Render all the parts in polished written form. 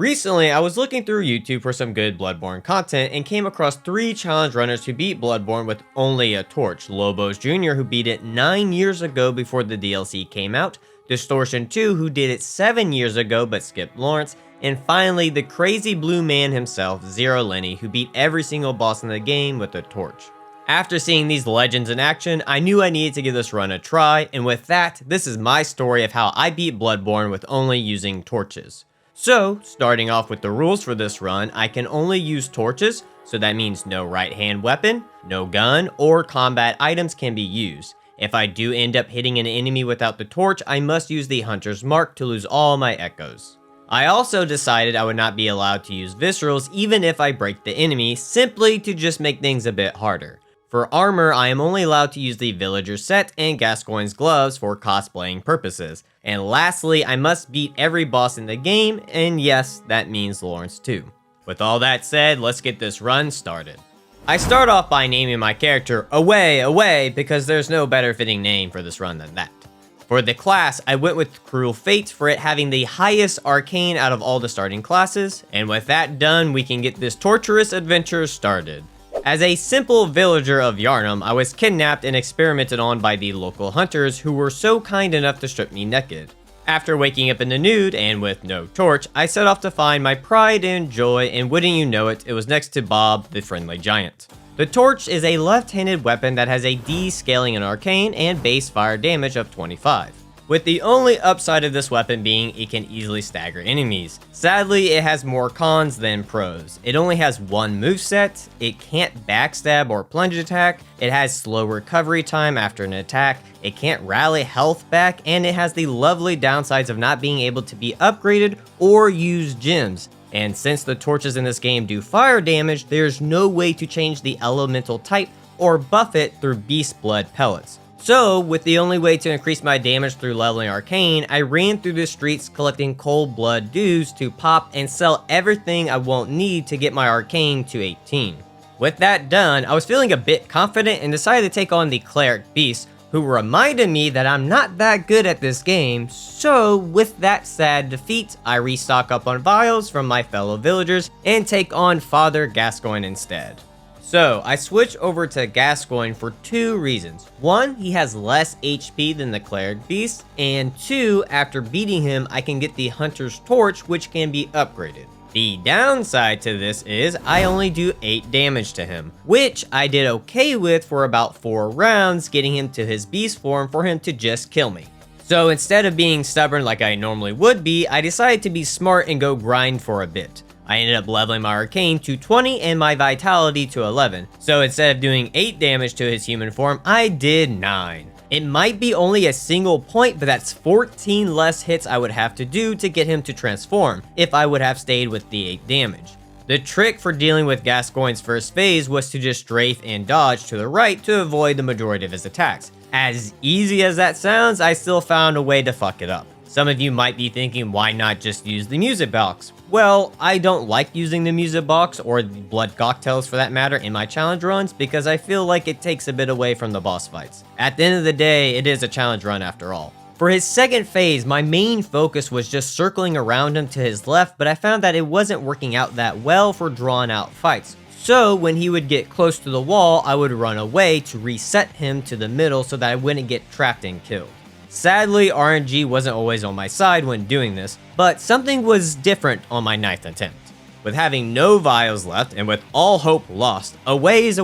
Recently, I was looking through YouTube for some good Bloodborne content and came across 3 challenge runners who beat Bloodborne with only a torch. Lobos Jr., who beat it 9 years ago before the DLC came out, Distortion 2, who did it 7 years ago but skipped Lawrence, and finally the crazy blue man himself, Zero Lenny, who beat every single boss in the game with a torch. After seeing these legends in action, I knew I needed to give this run a try, and with that, this is my story of how I beat Bloodborne with only using torches. So, starting off with the rules for this run, I can only use torches, so that means no right hand weapon, no gun, or combat items can be used. If I do end up hitting an enemy without the torch, I must use the Hunter's Mark to lose all my echoes. I also decided I would not be allowed to use viscerals even if I break the enemy, simply to just make things a bit harder. For armor, I am only allowed to use the Villager set and Gascoigne's gloves for cosplaying purposes. And lastly, I must beat every boss in the game, and yes, that means Lawrence too. With all that said, let's get this run started. I start off by naming my character Away, because there's no better fitting name for this run than that. For the class, I went with Cruel Fate for it having the highest arcane out of all the starting classes, and with that done, we can get this torturous adventure started. As a simple villager of Yharnam, I was kidnapped and experimented on by the local hunters who were so kind enough to strip me naked. After waking up in the nude and with no torch, I set off to find my pride and joy, and wouldn't you know it, it was next to Bob, the friendly giant. The torch is a left-handed weapon that has a D scaling in arcane and base fire damage of 25. With the only upside of this weapon being it can easily stagger enemies. Sadly, it has more cons than pros. It only has one moveset, it can't backstab or plunge attack, it has slow recovery time after an attack, it can't rally health back, and it has the lovely downsides of not being able to be upgraded or use gems. And since the torches in this game do fire damage, there's no way to change the elemental type or buff it through beast blood pellets. So, with the only way to increase my damage through leveling arcane, I ran through the streets collecting cold blood dues to pop and sell everything I won't need to get my arcane to 18. With that done, I was feeling a bit confident and decided to take on the cleric beast, who reminded me that I'm not that good at this game. So, with that sad defeat, I restock up on vials from my fellow villagers and take on Father Gascoigne instead. So, I switch over to Gascoigne for 2 reasons. 1, he has less HP than the Cleric Beast, and 2, after beating him, I can get the Hunter's Torch, which can be upgraded. The downside to this is I only do 8 damage to him, which I did okay with for about 4 rounds, getting him to his beast form for him to just kill me. So instead of being stubborn like I normally would be, I decided to be smart and go grind for a bit. I ended up leveling my arcane to 20 and my vitality to 11. So instead of doing 8 damage to his human form, I did 9. It might be only a single point, but that's 14 less hits I would have to do to get him to transform if I would have stayed with the 8 damage. The trick for dealing with Gascoigne's first phase was to just strafe and dodge to the right to avoid the majority of his attacks. As easy as that sounds, I still found a way to fuck it up. Some of you might be thinking, why not just use the music box? Well, I don't like using the music box, or the blood cocktails for that matter, in my challenge runs because I feel like it takes a bit away from the boss fights. At the end of the day, it is a challenge run after all. For his second phase, my main focus was just circling around him to his left, but I found that it wasn't working out that well for drawn out fights. So when he would get close to the wall, I would run away to reset him to the middle so that I wouldn't get trapped and killed. Sadly, RNG wasn't always on my side when doing this, but something was different on my 9th attempt. With having no vials left and with all hope lost, Away's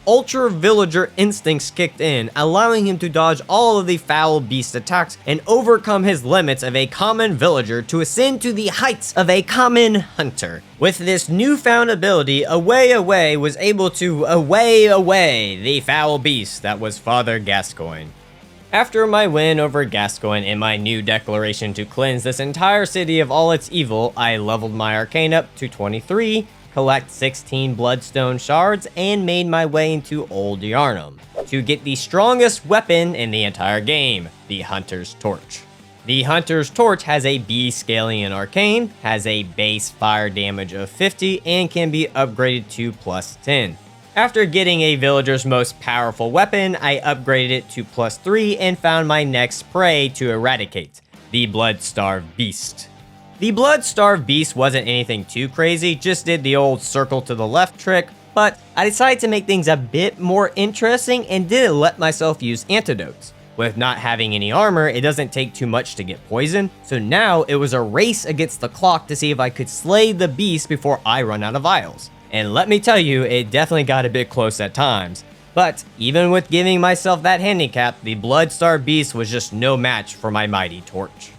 Ultra Villager instincts kicked in, allowing him to dodge all of the foul beast attacks and overcome his limits of a common villager to ascend to the heights of a common hunter. With this newfound ability, Away was able to away the foul beast that was Father Gascoigne. After my win over Gascoigne and my new declaration to cleanse this entire city of all its evil, I leveled my arcane up to 23, collect 16 bloodstone shards, and made my way into Old Yharnam to get the strongest weapon in the entire game, the Hunter's Torch. The Hunter's Torch has a B scaling in arcane, has a base fire damage of 50, and can be upgraded to plus 10. After getting a villager's most powerful weapon, I upgraded it to +3 and found my next prey to eradicate, the blood-starved beast. The blood-starved beast wasn't anything too crazy, just did the old circle to the left trick, but I decided to make things a bit more interesting and didn't let myself use antidotes. With not having any armor, it doesn't take too much to get poisoned, so now it was a race against the clock to see if I could slay the beast before I run out of vials. And let me tell you, it definitely got a bit close at times. But even with giving myself that handicap, the blood-starved beast was just no match for my mighty torch.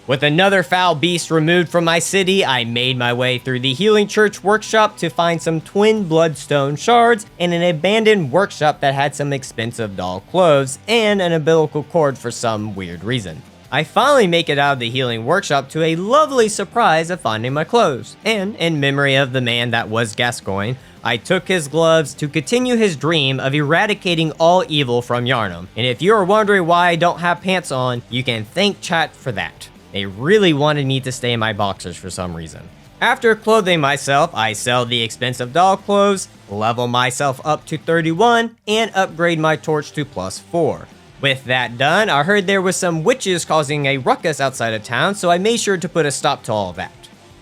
With another foul beast removed from my city, I made my way through the Healing Church workshop to find some twin bloodstone shards and an abandoned workshop that had some expensive doll clothes and an umbilical cord for some weird reason. I finally make it out of the healing workshop to a lovely surprise of finding my clothes, and in memory of the man that was Gascoigne, I took his gloves to continue his dream of eradicating all evil from Yarnum. And if you are wondering why I don't have pants on, you can thank chat for that. They really wanted me to stay in my boxers for some reason. After clothing myself, I sell the expensive doll clothes, level myself up to 31, and upgrade my torch to +4. With that done, I heard there was some witches causing a ruckus outside of town, so I made sure to put a stop to all of that.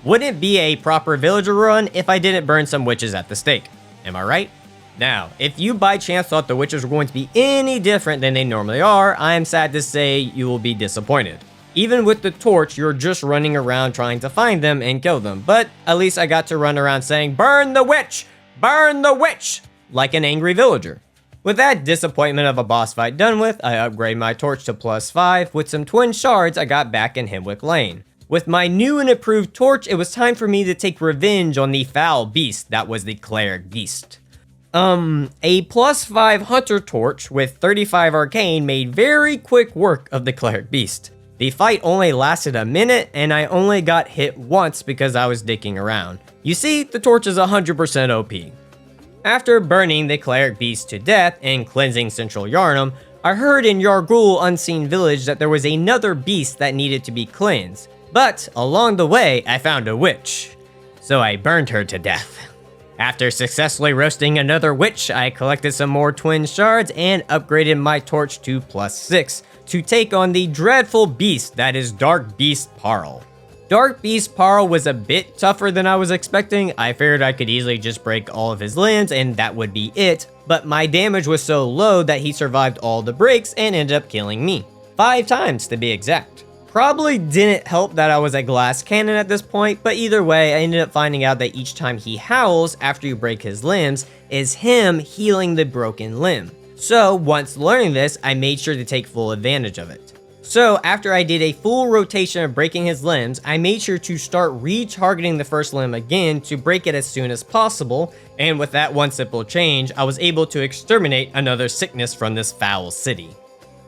Wouldn't be a proper villager run if I didn't burn some witches at the stake. Am I right? Now, if you by chance thought the witches were going to be any different than they normally are, I am sad to say you will be disappointed. Even with the torch, you're just running around trying to find them and kill them, but at least I got to run around saying, "Burn the witch! Burn the witch!" like an angry villager. With that disappointment of a boss fight done with, I upgrade my torch to +5 with some twin shards I got back in Hemwick Lane. With my new and improved torch, it was time for me to take revenge on the foul beast that was the cleric beast. A +5 hunter torch with 35 arcane made very quick work of the cleric beast. The fight only lasted a minute, and I only got hit once because I was dicking around. You see, the torch is 100% OP. After burning the cleric beast to death and cleansing Central Yarnum, I heard in Yargul Unseen Village that there was another beast that needed to be cleansed. But along the way, I found a witch. So I burned her to death. After successfully roasting another witch, I collected some more twin shards and upgraded my torch to +6 to take on the dreadful beast that is Dark Beast Parl. Dark Beast Parl was a bit tougher than I was expecting. I figured I could easily just break all of his limbs and that would be it, but my damage was so low that he survived all the breaks and ended up killing me. 5 times to be exact. Probably didn't help that I was a glass cannon at this point, but either way, I ended up finding out that each time he howls after you break his limbs is him healing the broken limb. So once learning this, I made sure to take full advantage of it. So after I did a full rotation of breaking his limbs, I made sure to start retargeting the first limb again to break it as soon as possible, and with that one simple change, I was able to exterminate another sickness from this foul city.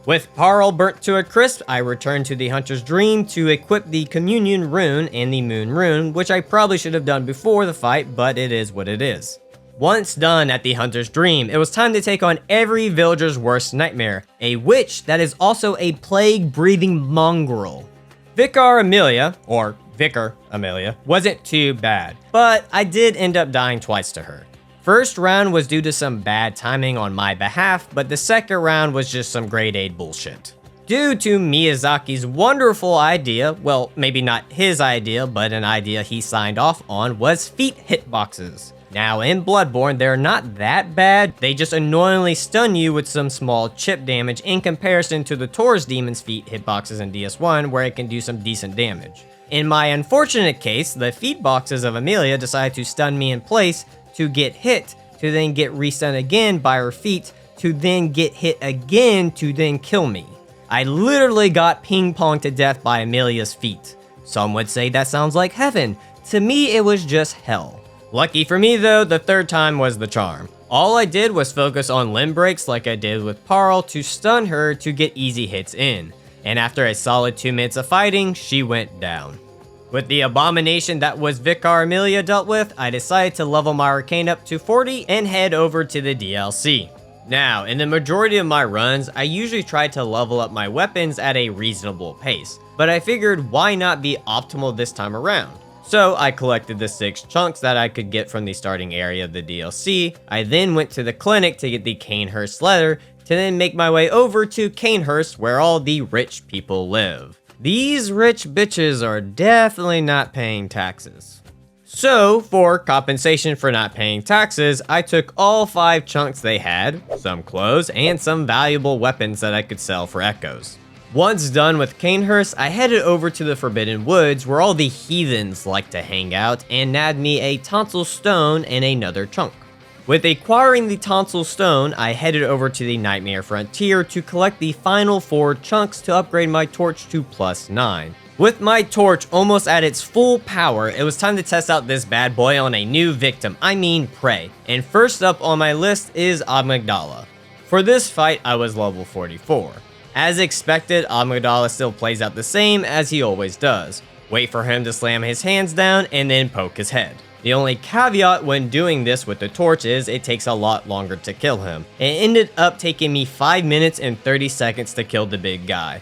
With Parl burnt to a crisp, I returned to the Hunter's Dream to equip the Communion Rune and the Moon Rune, which I probably should have done before the fight, but it is what it is. Once done at the Hunter's Dream, it was time to take on every villager's worst nightmare, a witch that is also a plague-breathing mongrel. Vicar Amelia, or Vicar Amelia, wasn't too bad, but I did end up dying twice to her. First round was due to some bad timing on my behalf, but the second round was just some grade 8 bullshit. Due to Miyazaki's wonderful idea, well, maybe not his idea, but an idea he signed off on, was feet hitboxes. Now, in Bloodborne, they're not that bad, they just annoyingly stun you with some small chip damage in comparison to the Taurus Demon's feet hitboxes in DS1, where it can do some decent damage. In my unfortunate case, the feet boxes of Amelia decided to stun me in place to get hit, to then get restunned again by her feet, to then get hit again, to then kill me. I literally got ping-ponged to death by Amelia's feet. Some would say that sounds like heaven. To me, it was just hell. Lucky for me though, the third time was the charm. All I did was focus on limb breaks like I did with Parl to stun her to get easy hits in. And after a solid 2 minutes of fighting, she went down. With the abomination that was Vicar Amelia dealt with, I decided to level my arcane up to 40 and head over to the DLC. Now, in the majority of my runs, I usually try to level up my weapons at a reasonable pace, but I figured why not be optimal this time around? So I collected the 6 chunks that I could get from the starting area of the DLC. I then went to the clinic to get the Canehurst letter, to then make my way over to Canehurst where all the rich people live. These rich bitches are definitely not paying taxes. So, for compensation for not paying taxes, I took all 5 chunks they had, some clothes, and some valuable weapons that I could sell for echoes. Once done with Canehurst, I headed over to the Forbidden Woods where all the heathens like to hang out and nabbed me a tonsil stone and another chunk. With acquiring the tonsil stone, I headed over to the Nightmare Frontier to collect the final 4 chunks to upgrade my torch to +9. With my torch almost at its full power, it was time to test out this bad boy on a new victim, prey. And first up on my list is Amygdala. For this fight, I was level 44. As expected, Amygdala still plays out the same as he always does. Wait for him to slam his hands down and then poke his head. The only caveat when doing this with the torch is it takes a lot longer to kill him. It ended up taking me 5 minutes and 30 seconds to kill the big guy.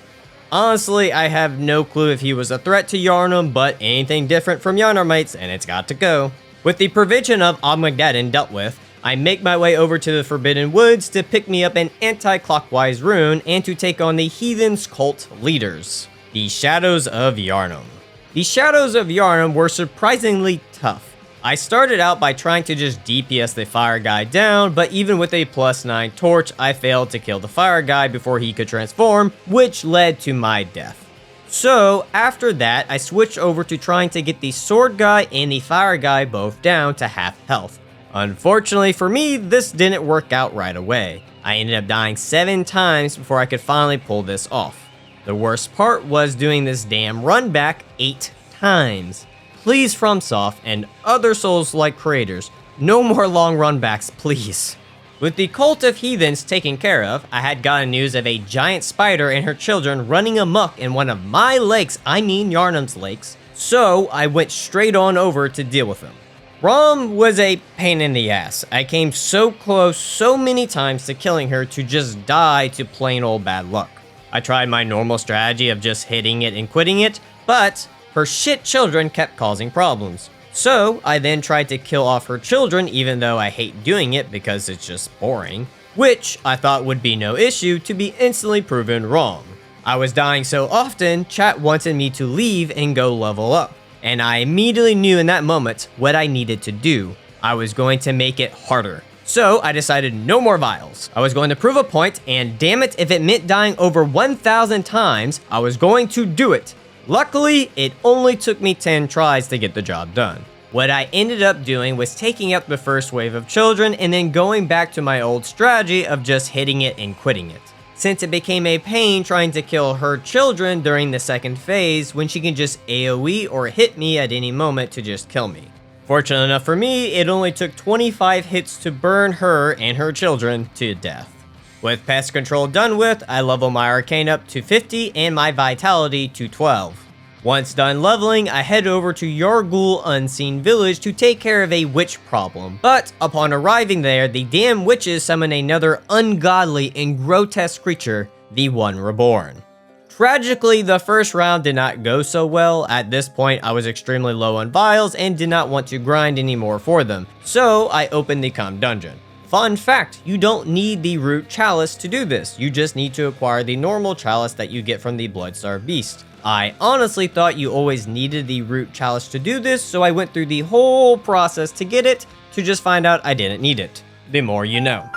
Honestly, I have no clue if he was a threat to Yharnam, but anything different from Yharnamites and it's got to go. With the prevention of Armageddon dealt with, I make my way over to the Forbidden Woods to pick me up an anti-clockwise rune and to take on the Heathen's cult leaders, the Shadows of Yharnam. The Shadows of Yharnam were surprisingly tough. I started out by trying to just DPS the fire guy down, but even with a +9 torch, I failed to kill the fire guy before he could transform, which led to my death. So, after that, I switched over to trying to get the sword guy and the fire guy both down to half health. Unfortunately for me, this didn't work out right away. I ended up dying 7 times before I could finally pull this off. The worst part was doing this damn run back 8 times. Please FromSoft and other Souls-like creators, no more long runbacks, please. With the cult of heathens taken care of, I had gotten news of a giant spider and her children running amok in one of my lakes, Yharnam's lakes, so I went straight on over to deal with them. Rom was a pain in the ass. I came so close so many times to killing her to just die to plain old bad luck. I tried my normal strategy of just hitting it and quitting it, but her shit children kept causing problems. So, I then tried to kill off her children even though I hate doing it because it's just boring, which I thought would be no issue to be instantly proven wrong. I was dying so often, chat wanted me to leave and go level up, and I immediately knew in that moment what I needed to do. I was going to make it harder. So, I decided no more vials. I was going to prove a point, and damn it, if it meant dying over 1,000 times, I was going to do it. Luckily, it only took me 10 tries to get the job done. What I ended up doing was taking out the first wave of children and then going back to my old strategy of just hitting it and quitting it, since it became a pain trying to kill her children during the second phase when she can just AoE or hit me at any moment to just kill me. Fortunately enough for me, it only took 25 hits to burn her and her children to death. With pest control done with, I level my arcane up to 50 and my vitality to 12. Once done leveling, I head over to Yargul Unseen Village to take care of a witch problem. But upon arriving there, the damn witches summon another ungodly and grotesque creature, the One Reborn. Tragically, the first round did not go so well. At this point, I was extremely low on vials and did not want to grind anymore for them, so I opened the Calm Dungeon. Fun fact, you don't need the root chalice to do this, you just need to acquire the normal chalice that you get from the Bloodstar Beast. I honestly thought you always needed the root chalice to do this, so I went through the whole process to get it, to just find out I didn't need it. The more you know.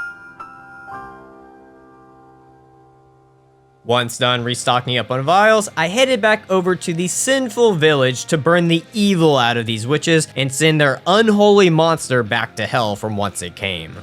Once done restocking up on vials, I headed back over to the Sinful Village to burn the evil out of these witches and send their unholy monster back to hell from whence it came.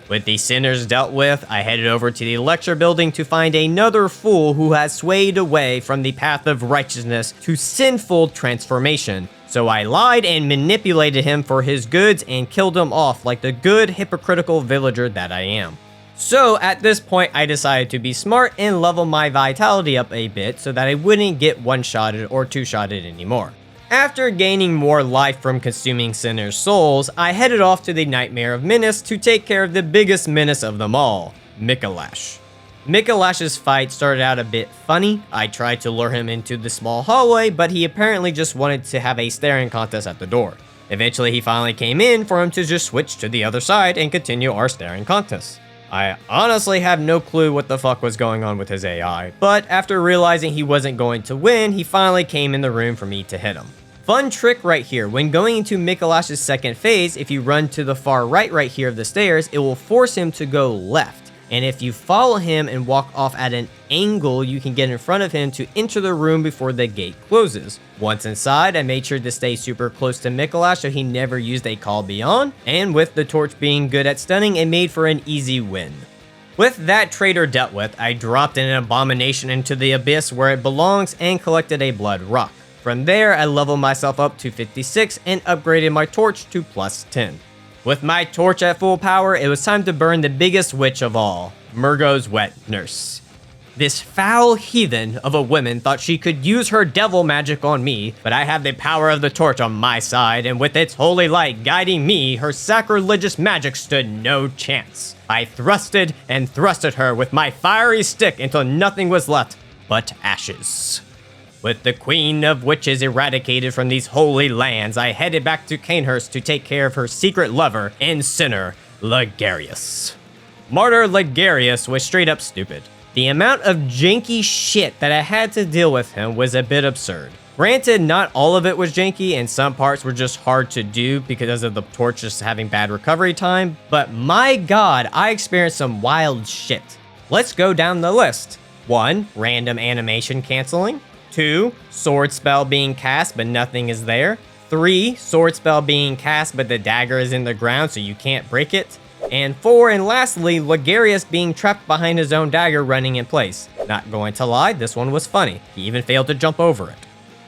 With the sinners dealt with, I headed over to the lecture building to find another fool who has swayed away from the path of righteousness to sinful transformation. So I lied and manipulated him for his goods and killed him off like the good hypocritical villager that I am. So at this point, I decided to be smart and level my vitality up a bit so that I wouldn't get one-shotted or two-shotted anymore. After gaining more life from consuming sinners' souls, I headed off to the Nightmare of Menace to take care of the biggest menace of them all, Mikolash. Mikolash's fight started out a bit funny. I tried to lure him into the small hallway, but he apparently just wanted to have a staring contest at the door. Eventually, he finally came in for him to just switch to the other side and continue our staring contest. I honestly have no clue what the fuck was going on with his AI, but after realizing he wasn't going to win, he finally came in the room for me to hit him. Fun trick right here, when going into Mikolash's second phase, if you run to the far right here of the stairs, it will force him to go left. And if you follow him and walk off at an angle, you can get in front of him to enter the room before the gate closes. Once inside, I made sure to stay super close to Mikolash so he never used a call beyond, and with the torch being good at stunning, it made for an easy win. With that traitor dealt with, I dropped an abomination into the abyss where it belongs and collected a blood rock. From there, I leveled myself up to 56 and upgraded my torch to plus 10. With my torch at full power, it was time to burn the biggest witch of all, Murgo's wet nurse. This foul heathen of a woman thought she could use her devil magic on me, but I have the power of the torch on my side, and with its holy light guiding me, her sacrilegious magic stood no chance. I thrusted and thrusted her with my fiery stick until nothing was left but ashes. With the Queen of Witches eradicated from these holy lands, I headed back to Canehurst to take care of her secret lover and sinner, Ligarius. Martyr Ligarius was straight up stupid. The amount of janky shit that I had to deal with him was a bit absurd. Granted, not all of it was janky and some parts were just hard to do because of the torch just having bad recovery time, but my god, I experienced some wild shit. Let's go down the list. 1. Random animation canceling. 2. Sword spell being cast but nothing is there. 3. Sword spell being cast but the dagger is in the ground so you can't break it. And 4, and lastly, Ligarius being trapped behind his own dagger running in place. Not going to lie, this one was funny. He even failed to jump over it.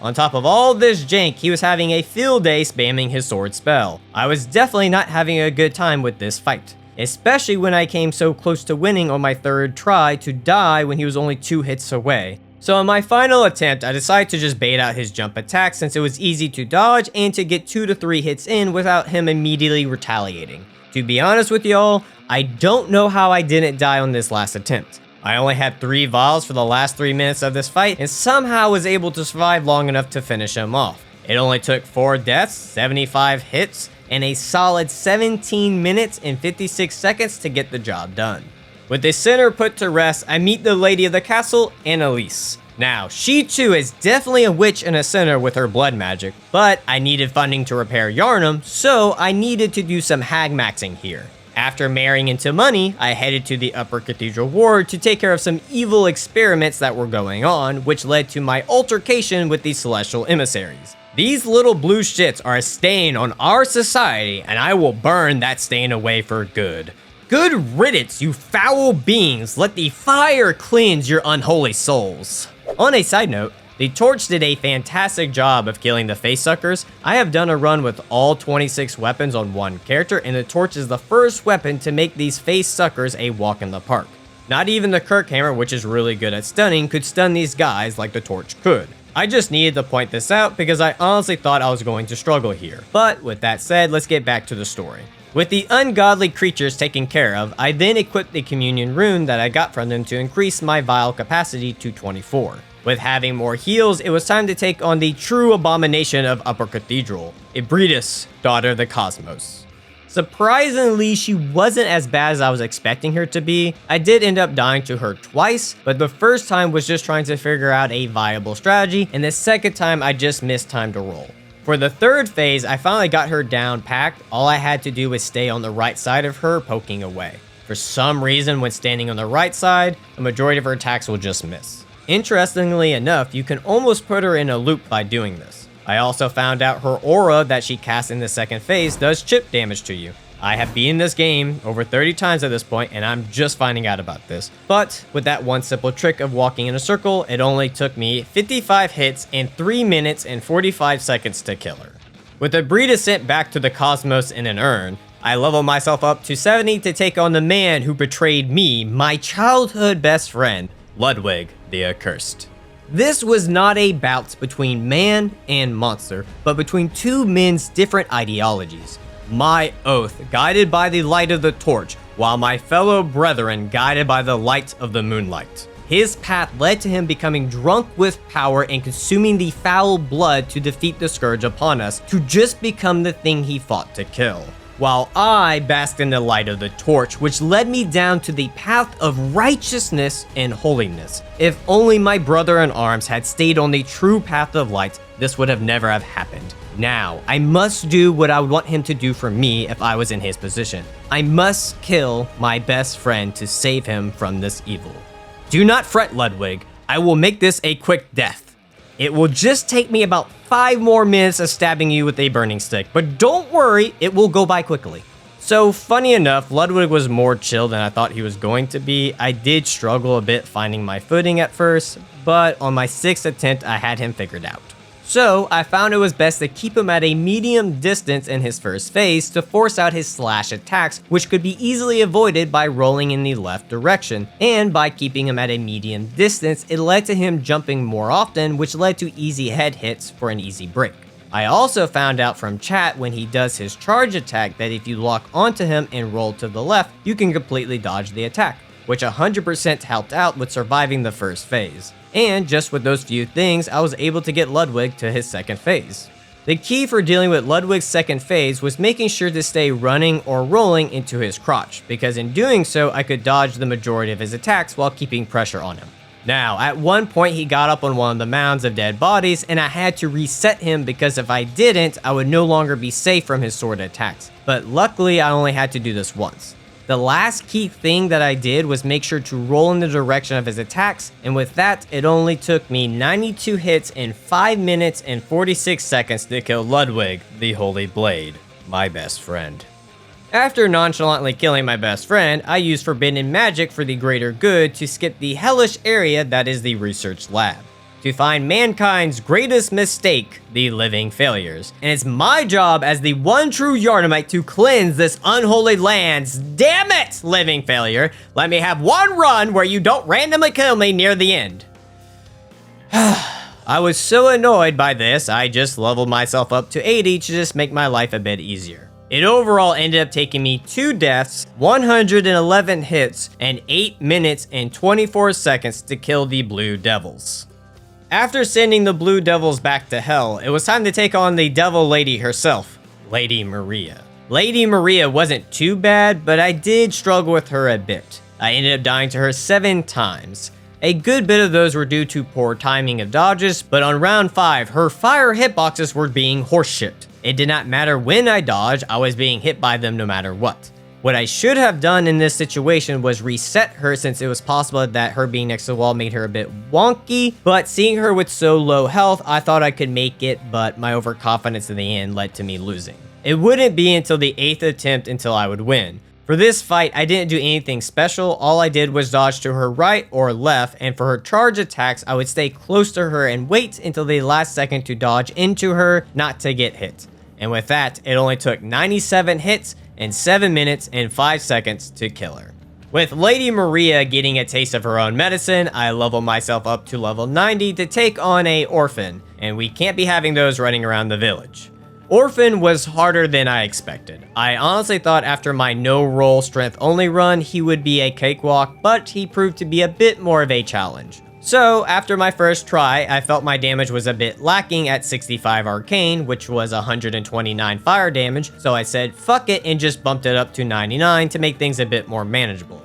On top of all this jank, he was having a field day spamming his sword spell. I was definitely not having a good time with this fight, especially when I came so close to winning on my third try to die when he was only 2 hits away. So in my final attempt, I decided to just bait out his jump attack since it was easy to dodge and to get 2 to 3 hits in without him immediately retaliating. To be honest with y'all, I don't know how I didn't die on this last attempt. I only had 3 vials for the last 3 minutes of this fight and somehow was able to survive long enough to finish him off. It only took 4 deaths, 75 hits, and a solid 17 minutes and 56 seconds to get the job done. With the sinner put to rest, I meet the lady of the castle, Annalise. Now, she too is definitely a witch and a sinner with her blood magic, but I needed funding to repair Yarnum, so I needed to do some hag maxing here. After marrying into money, I headed to the Upper Cathedral Ward to take care of some evil experiments that were going on, which led to my altercation with the Celestial Emissaries. These little blue shits are a stain on our society, and I will burn that stain away for good. Good riddance, you foul beings. Let the fire cleanse your unholy souls. On a side note, the torch did a fantastic job of killing the face suckers. I have done a run with all 26 weapons on one character, and the torch is the first weapon to make these face suckers a walk in the park. Not even the Kirk hammer, which is really good at stunning, could stun these guys like the torch could. I just needed to point this out because I honestly thought I was going to struggle here. But with that said, let's get back to the story. With the ungodly creatures taken care of, I then equipped the communion rune that I got from them to increase my vial capacity to 24. With having more heals, it was time to take on the true abomination of Upper Cathedral, Ibridis, daughter of the Cosmos. Surprisingly, she wasn't as bad as I was expecting her to be. I did end up dying to her twice, but the first time was just trying to figure out a viable strategy, and the second time I just missed time to roll. For the third phase, I finally got her down packed. All I had to do was stay on the right side of her, poking away. For some reason, when standing on the right side, a majority of her attacks will just miss. Interestingly enough, you can almost put her in a loop by doing this. I also found out her aura that she casts in the second phase does chip damage to you. I have beaten this game over 30 times at this point, and I'm just finding out about this. But with that one simple trick of walking in a circle, it only took me 55 hits and 3 minutes and 45 seconds to kill her. With Ibridis sent back to the cosmos in an urn, I leveled myself up to 70 to take on the man who betrayed me, my childhood best friend, Ludwig the Accursed. This was not a bout between man and monster, but between 2 men's different ideologies. My oath, guided by the light of the torch, while my fellow brethren guided by the light of the moonlight. His path led to him becoming drunk with power and consuming the foul blood to defeat the scourge upon us, to just become the thing he fought to kill. while I basked in the light of the torch, which led me down to the path of righteousness and holiness. If only my brother in arms had stayed on the true path of light, this would have never have happened. Now, I must do what I would want him to do for me if I was in his position. I must kill my best friend to save him from this evil. Do not fret, Ludwig. I will make this a quick death. It will just take me about 5 more minutes of stabbing you with a burning stick, but don't worry, it will go by quickly. So funny enough, Ludwig was more chill than I thought he was going to be. I did struggle a bit finding my footing at first, but on my 6th attempt, I had him figured out. So I found it was best to keep him at a medium distance in his first phase to force out his slash attacks, which could be easily avoided by rolling in the left direction. And by keeping him at a medium distance, it led to him jumping more often, which led to easy head hits for an easy break. I also found out from chat when he does his charge attack that if you lock onto him and roll to the left, you can completely dodge the attack, which 100% helped out with surviving the first phase. And just with those few things, I was able to get Ludwig to his second phase. The key for dealing with Ludwig's second phase was making sure to stay running or rolling into his crotch, because in doing so, I could dodge the majority of his attacks while keeping pressure on him. Now, at one point he got up on one of the mounds of dead bodies and I had to reset him because if I didn't, I would no longer be safe from his sword attacks. But luckily, I only had to do this once. The last key thing that I did was make sure to roll in the direction of his attacks, and with that, it only took me 92 hits in 5 minutes and 46 seconds to kill Ludwig, the Holy Blade, my best friend. After nonchalantly killing my best friend, I used forbidden magic for the greater good to skip the hellish area that is the research lab, to find mankind's greatest mistake, the living failures. And it's my job as the one true Yardimite to cleanse this unholy lands. Damn it, living failure. Let me have one run where you don't randomly kill me near the end. I was so annoyed by this, I just leveled myself up to 80 to just make my life a bit easier. It overall ended up taking me 2 deaths, 111 hits, and 8 minutes and 24 seconds to kill the Blue Devils. After sending the Blue Devils back to hell, it was time to take on the Devil Lady herself, Lady Maria. Lady Maria wasn't too bad, but I did struggle with her a bit. I ended up dying to her 7 times. A good bit of those were due to poor timing of dodges, but on round 5, her fire hitboxes were being horseshit. It did not matter when I dodged, I was being hit by them no matter what. What I should have done in this situation was reset her, since it was possible that her being next to the wall made her a bit wonky, but seeing her with so low health, I thought I could make it, but my overconfidence in the end led to me losing. It wouldn't be until the 8th attempt until I would win. For this fight, I didn't do anything special, all I did was dodge to her right or left, and for her charge attacks, I would stay close to her and wait until the last second to dodge into her, not to get hit. And with that, it only took 97 hits and 7 minutes and 5 seconds to kill her. With Lady Maria getting a taste of her own medicine, I leveled myself up to level 90 to take on a Orphan, and we can't be having those running around the village. Orphan was harder than I expected. I honestly thought after my no-roll strength only run, he would be a cakewalk, but he proved to be a bit more of a challenge. So, after my first try, I felt my damage was a bit lacking at 65 arcane, which was 129 fire damage, so I said fuck it and just bumped it up to 99 to make things a bit more manageable.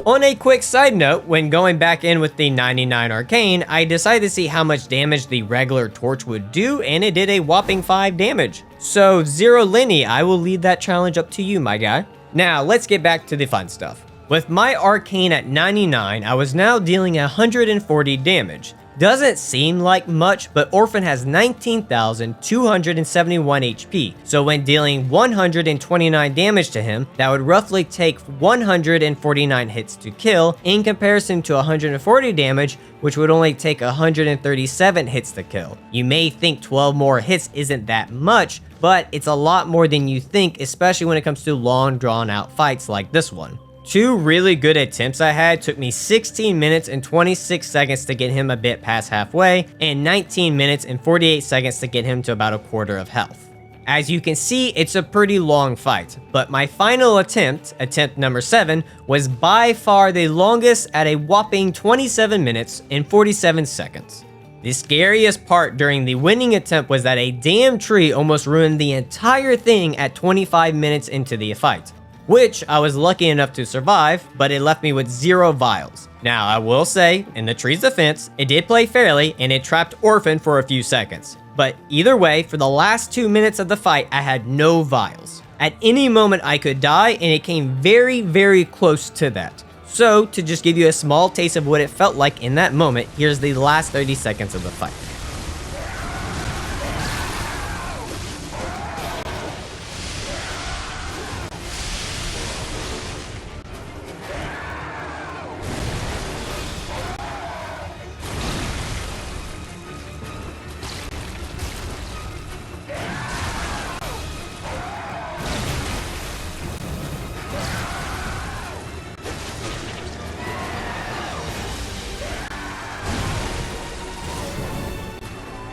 On a quick side note, when going back in with the 99 arcane, I decided to see how much damage the regular torch would do, and it did a whopping 5 damage. So, Zero Lenny, I will leave that challenge up to you, my guy. Now, let's get back to the fun stuff. With my arcane at 99, I was now dealing 140 damage. Doesn't seem like much, but Orphan has 19,271 HP, so when dealing 129 damage to him, that would roughly take 149 hits to kill, in comparison to 140 damage, which would only take 137 hits to kill. You may think 12 more hits isn't that much, but it's a lot more than you think, especially when it comes to long drawn out fights like this one. 2 really good attempts I had took me 16 minutes and 26 seconds to get him a bit past halfway, and 19 minutes and 48 seconds to get him to about a quarter of health. As you can see, it's a pretty long fight, but my final attempt number 7, was by far the longest at a whopping 27 minutes and 47 seconds. The scariest part during the winning attempt was that a damn tree almost ruined the entire thing at 25 minutes into the fight, which I was lucky enough to survive, but it left me with 0 vials. Now, I will say, in the tree's defense, it did play fairly and it trapped Orphan for a few seconds. But either way, for the last 2 minutes of the fight, I had no vials. At any moment I could die, and it came very, very close to that. So, to just give you a small taste of what it felt like in that moment, here's the last 30 seconds of the fight.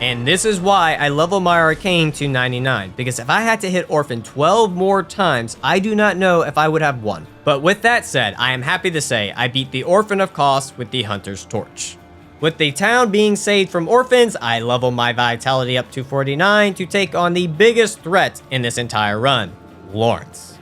And this is why I level my Arcane to 99, because if I had to hit Orphan 12 more times, I do not know if I would have won. But with that said, I am happy to say I beat the Orphan of Cost with the Hunter's Torch. With the town being saved from orphans, I level my Vitality up to 49 to take on the biggest threat in this entire run, Lawrence.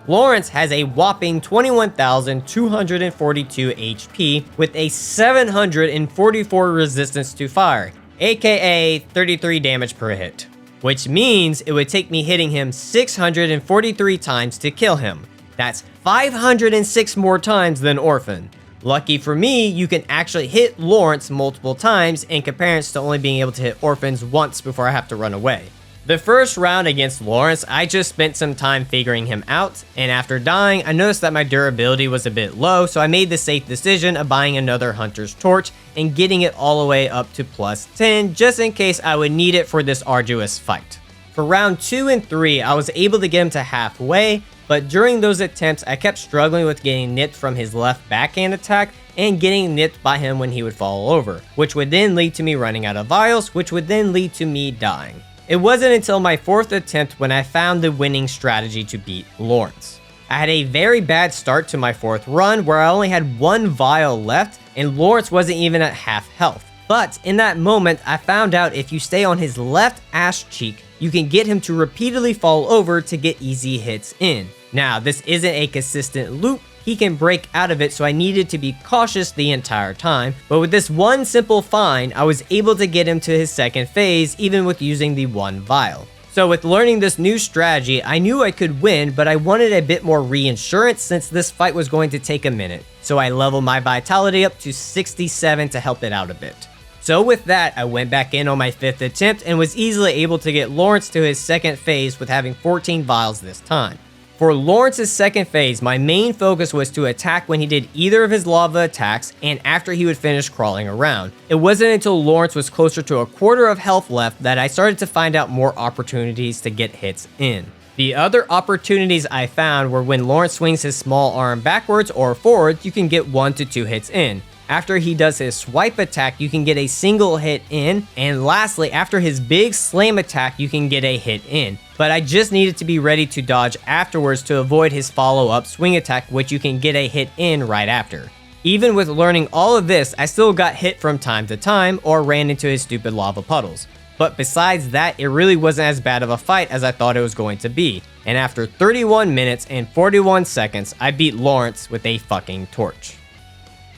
Lawrence has a whopping 21,242 HP with a 744 resistance to fire, aka 33 damage per hit, which means it would take me hitting him 643 times to kill him. That's 506 more times than Orphan. Lucky for me, you can actually hit Lawrence multiple times in comparison to only being able to hit Orphans once before I have to run away. The first round against Lawrence, I just spent some time figuring him out, and after dying, I noticed that my durability was a bit low, so I made the safe decision of buying another Hunter's Torch and getting it all the way up to plus 10, just in case I would need it for this arduous fight. For round 2 and 3, I was able to get him to halfway, but during those attempts, I kept struggling with getting nipped from his left backhand attack and getting nipped by him when he would fall over, which would then lead to me running out of vials, which would then lead to me dying. It wasn't until my 4th attempt when I found the winning strategy to beat Lawrence. I had a very bad start to my 4th run where I only had 1 vial left and Lawrence wasn't even at half health. But in that moment, I found out if you stay on his left ass cheek, you can get him to repeatedly fall over to get easy hits in. Now, this isn't a consistent loop. He can break out of it, so I needed to be cautious the entire time, but with this one simple find, I was able to get him to his 2nd phase even with using the 1 vial. So with learning this new strategy, I knew I could win, but I wanted a bit more reinsurance since this fight was going to take a minute, so I leveled my Vitality up to 67 to help it out a bit. So with that, I went back in on my 5th attempt and was easily able to get Lawrence to his 2nd phase with having 14 vials this time. For Lawrence's 2nd phase, my main focus was to attack when he did either of his lava attacks and after he would finish crawling around. It wasn't until Lawrence was closer to a quarter of health left that I started to find out more opportunities to get hits in. The other opportunities I found were when Lawrence swings his small arm backwards or forwards, you can get 1 to 2 hits in. After he does his swipe attack, you can get a single hit in, and lastly, after his big slam attack, you can get a hit in. But I just needed to be ready to dodge afterwards to avoid his follow-up swing attack, which you can get a hit in right after. Even with learning all of this, I still got hit from time to time or ran into his stupid lava puddles. But besides that, it really wasn't as bad of a fight as I thought it was going to be. And after 31 minutes and 41 seconds, I beat Lawrence with a fucking torch.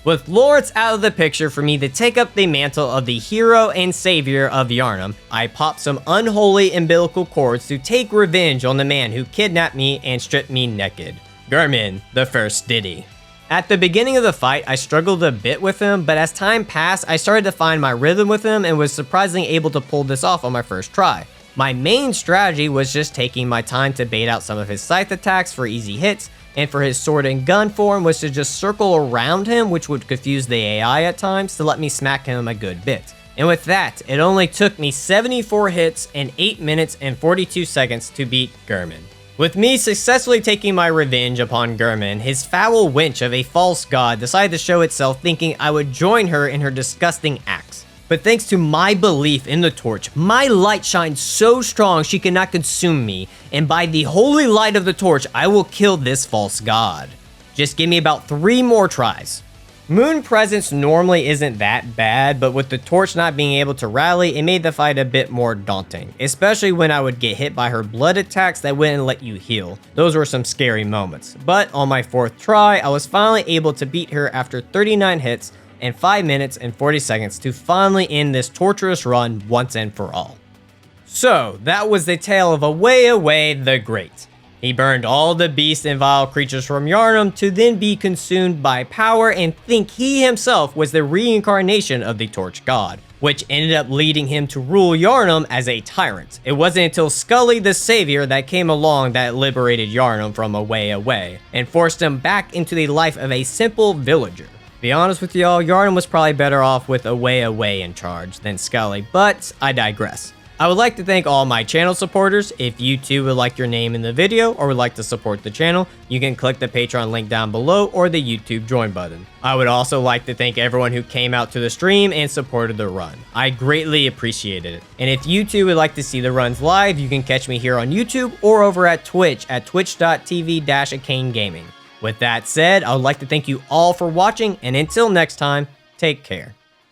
With Lawrence out of the picture for me to take up the mantle of the hero and savior of Yharnam, I popped some unholy umbilical cords to take revenge on the man who kidnapped me and stripped me naked. Gehrman, the first Diddy. At the beginning of the fight, I struggled a bit with him, but as time passed, I started to find my rhythm with him and was surprisingly able to pull this off on my first try. My main strategy was just taking my time to bait out some of his scythe attacks for easy hits, and for his sword and gun form was to just circle around him, which would confuse the AI at times to let me smack him a good bit. And with that, it only took me 74 hits and 8 minutes and 42 seconds to beat Gehrman. With me successfully taking my revenge upon Gehrman, his foul wench of a false god decided to show itself thinking I would join her in her disgusting acts. But thanks to my belief in the torch, my light shines so strong she cannot consume me, and by the holy light of the torch, I will kill this false god. Just give me about 3 more tries. Moon presence normally isn't that bad, but with the torch not being able to rally, it made the fight a bit more daunting, especially when I would get hit by her blood attacks that wouldn't let you heal. Those were some scary moments. But on my 4th try, I was finally able to beat her after 39 hits and 5 minutes and 40 seconds to finally end this torturous run once and for all. So, that was the tale of Away the Great. He burned all the beasts and vile creatures from Yharnam to then be consumed by power and think he himself was the reincarnation of the Torch God, which ended up leading him to rule Yharnam as a tyrant. It wasn't until Scully the Savior that came along that liberated Yharnam from Away and forced him back into the life of a simple villager. Be honest with y'all, Yharnam was probably better off with Away in charge than Scully, but I digress. I would like to thank all my channel supporters. If you too would like your name in the video or would like to support the channel, you can click the Patreon link down below or the YouTube join button. I would also like to thank everyone who came out to the stream and supported the run. I greatly appreciated it. And if you too would like to see the runs live, you can catch me here on YouTube or over at Twitch at twitch.tv/AkaneGaming. With that said, I would like to thank you all for watching, and until next time, take care.